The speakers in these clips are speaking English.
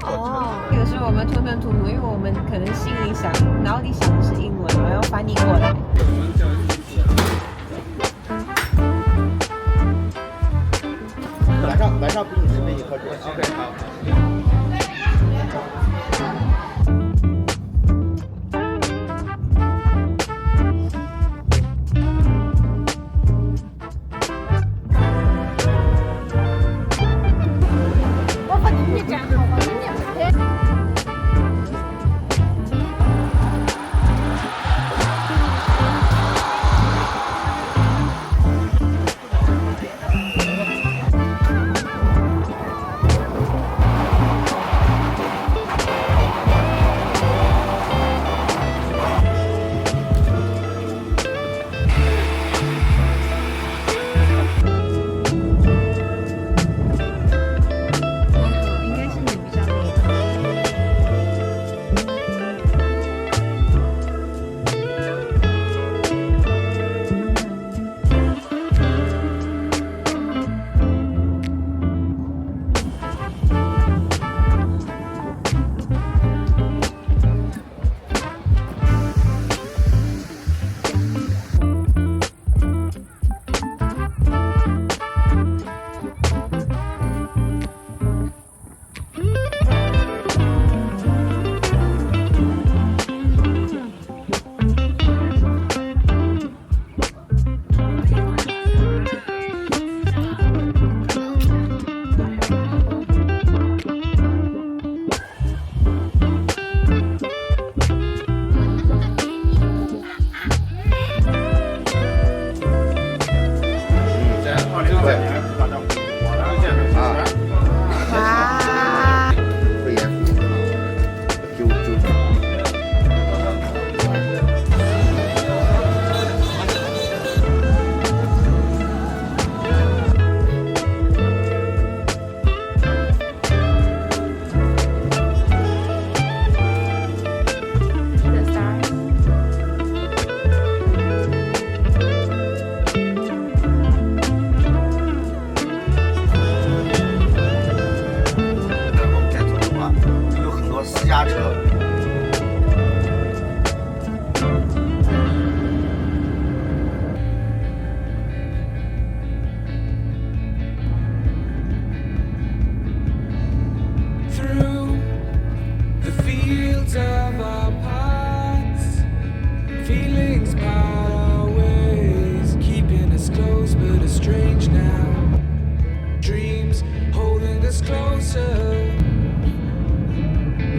哦，有时候我们吞吞吐吐，因为我们可能心里想，脑里想的是英文，然后翻译过来。晚上不饮食那一刻是 OK 好。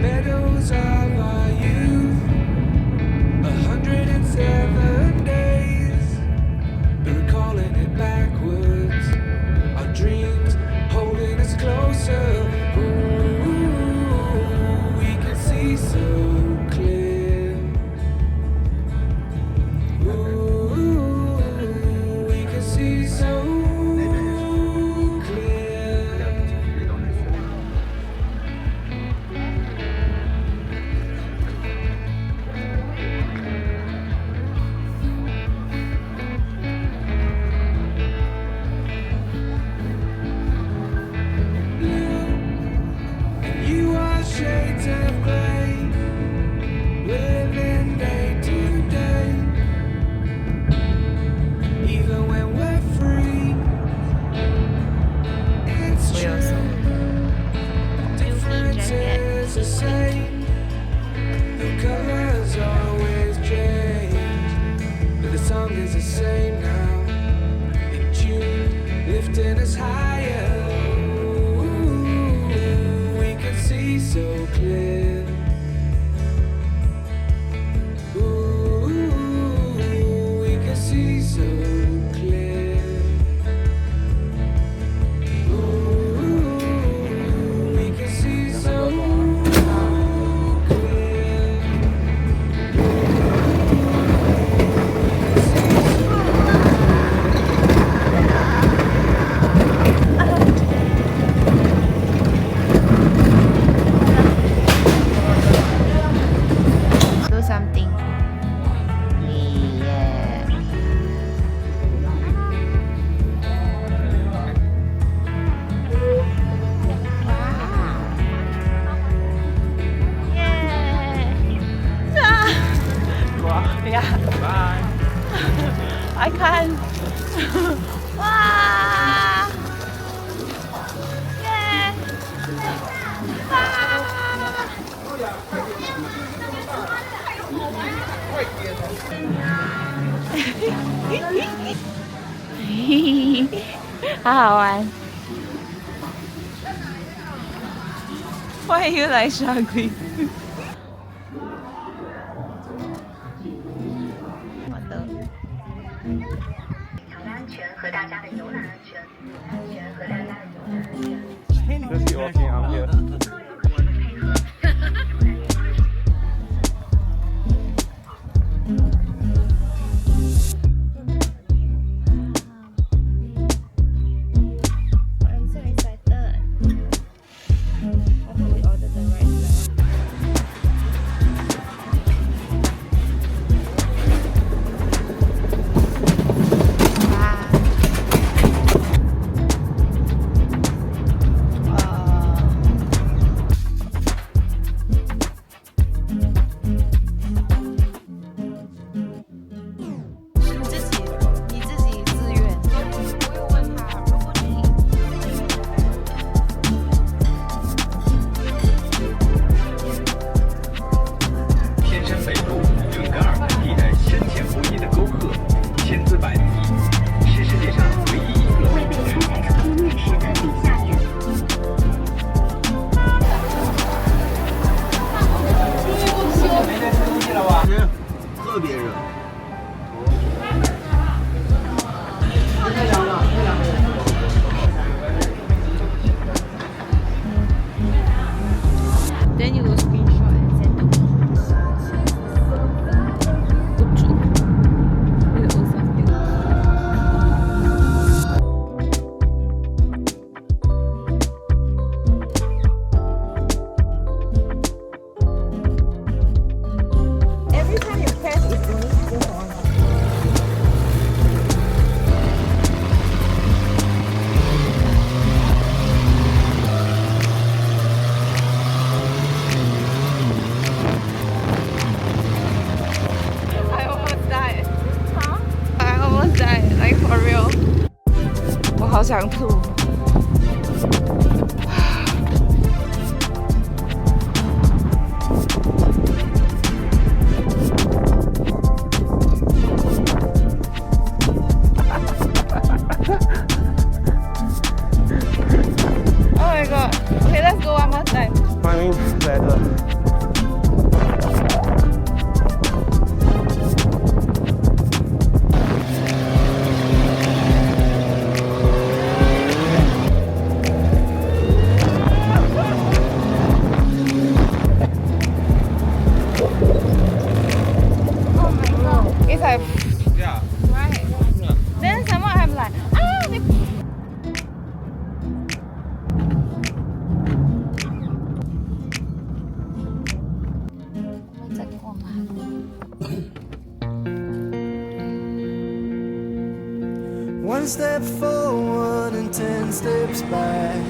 Meadows of our youth, 107 days, but recalling it backwards. Our dreams holding us closer. Ooh, we can see so clear. Ooh, we can see so shades of grey, living day to day. Even when we're free, it's true. Differences the same, the colors always change, but the song is the same now. In tune, lifting us higher. So clear. Ooh, we can see so clear. Ooh, we can see so clear. I can't. 哇！耶！好好玩。Why are you like struggling? 这是我平常的。Then you will screenshot and send to me. Every time you press, it's only still on. I almost died. Huh? I almost died, like for real. 我好想吐。Oh my god. Okay, let's go one more time. 欢迎来的。Oh my god. It's like Yeah. right. Then someone I'm like, ah, they... 在过吗？ One step forward and 10 steps back.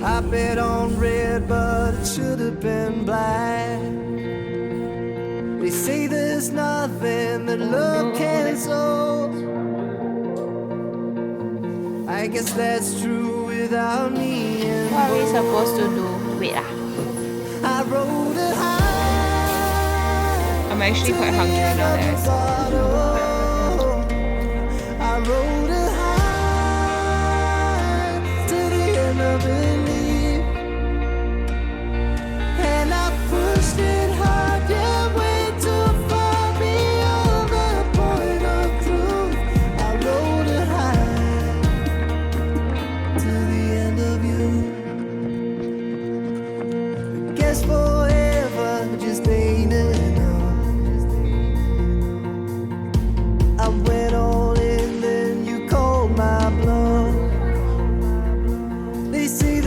I bet on red, but it should have been black. They say there's nothing that love can solve. I guess that's true without me. What are we supposed to do? Wait ah. I rode it high. I'm actually quite hungry now that I saw. I rode it high to the end of belief, and I pushed it hard, yeah, way too far beyond the point of truth. I rode it high to the end of you. I guess forever just ain't enough. I went all in, then you called my bluff. They say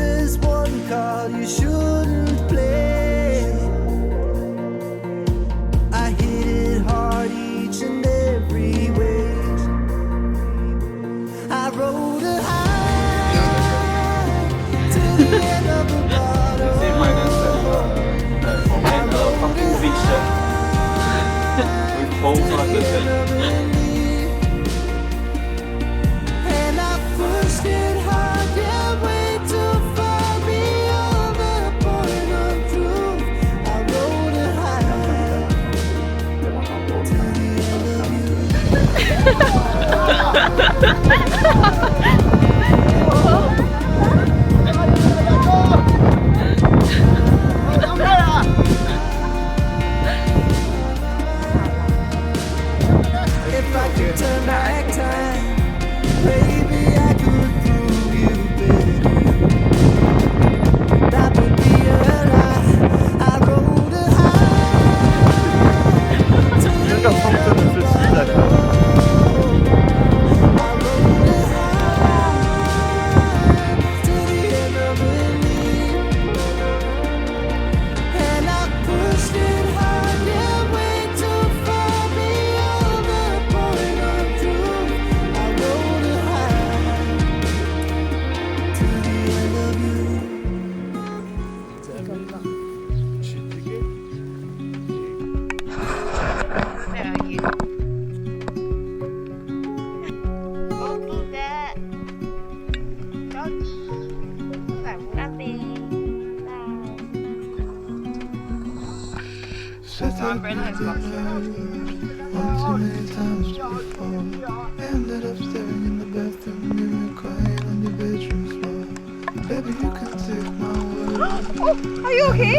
ever believe. And I pushed it hard, yeah, way too far beyond the point of truth. I rode it high till the end of you. If I could turn back time, maybe I could prove you better. That would be a lie. I rode it high till the 这个风真的是实在的。 Ended up staring in the bathroom mirror, crying on your bedroom floor. Baby, you can take my word. Oh, are you okay?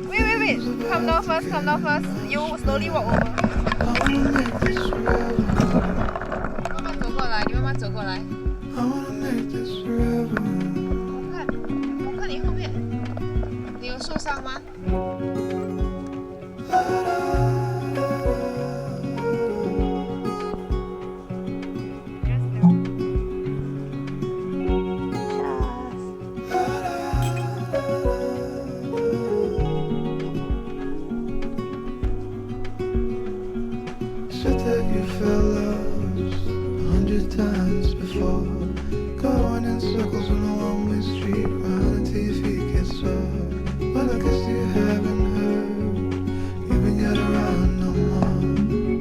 Wait. Come down first. You slowly walk over. 你慢慢走过来。 I wanna make this forever. 我看你后面，你有受伤吗？ Said that you felt lost 100 times before. Going in circles on a one-way street, round until your feet get sore. Well, I guess you haven't heard. You ain't got around no more.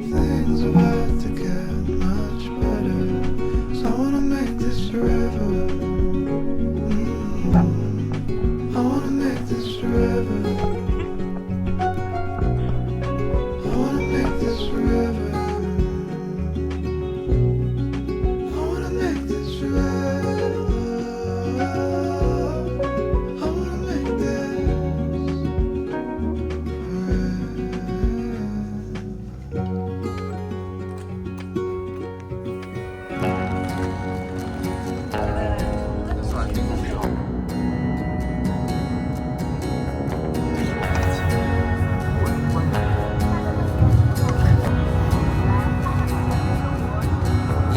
Things are about to get much better, so I wanna make this forever. I wanna make this forever. I wanna make this forever. I wanna make this forever. I wanna make this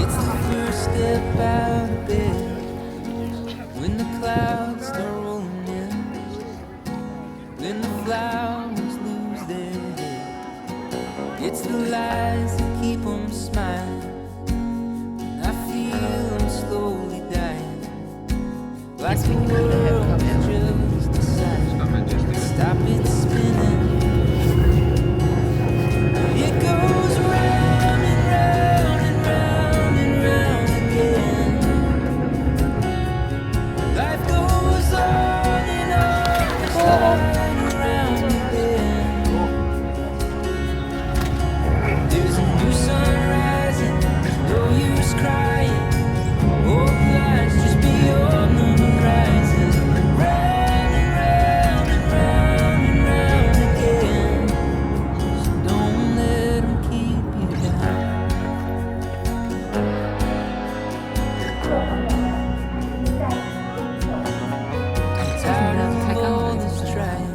It's the first step out of bed when the clouds start rolling in, when the flowers lose their head. It's the lies that keep them smiling. I feel them slowly dying, like the world just decided to stop it spinning. It goes round and round and round and round again. Life goes on and on, sliding around again. There's a new sun rising, no use crying. Old lights just beyond the horizon. Round and round and round and round again. So don't let 'em keep you down. I'm tired of all this trying.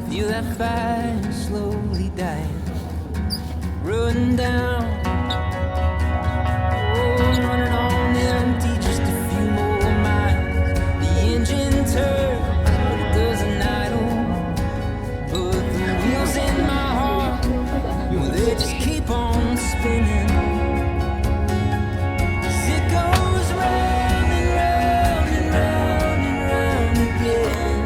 Feel that fire slowly dying, running down. Oh, I'm running on empty, just a few more miles. The engine turns, but it doesn't idle. But the wheels in my heart, well, they just keep on spinning. 'Cause it goes round and round and round and round again.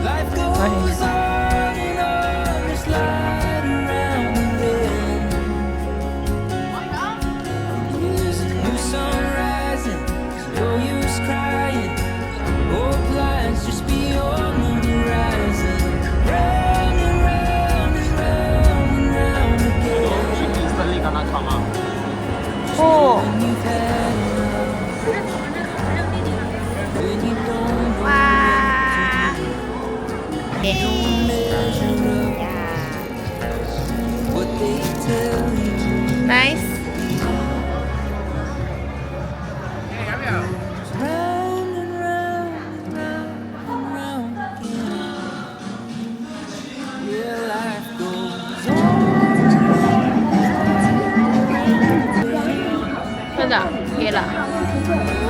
Life goes on and on, just like 哦，哇，nice。真的，可以了。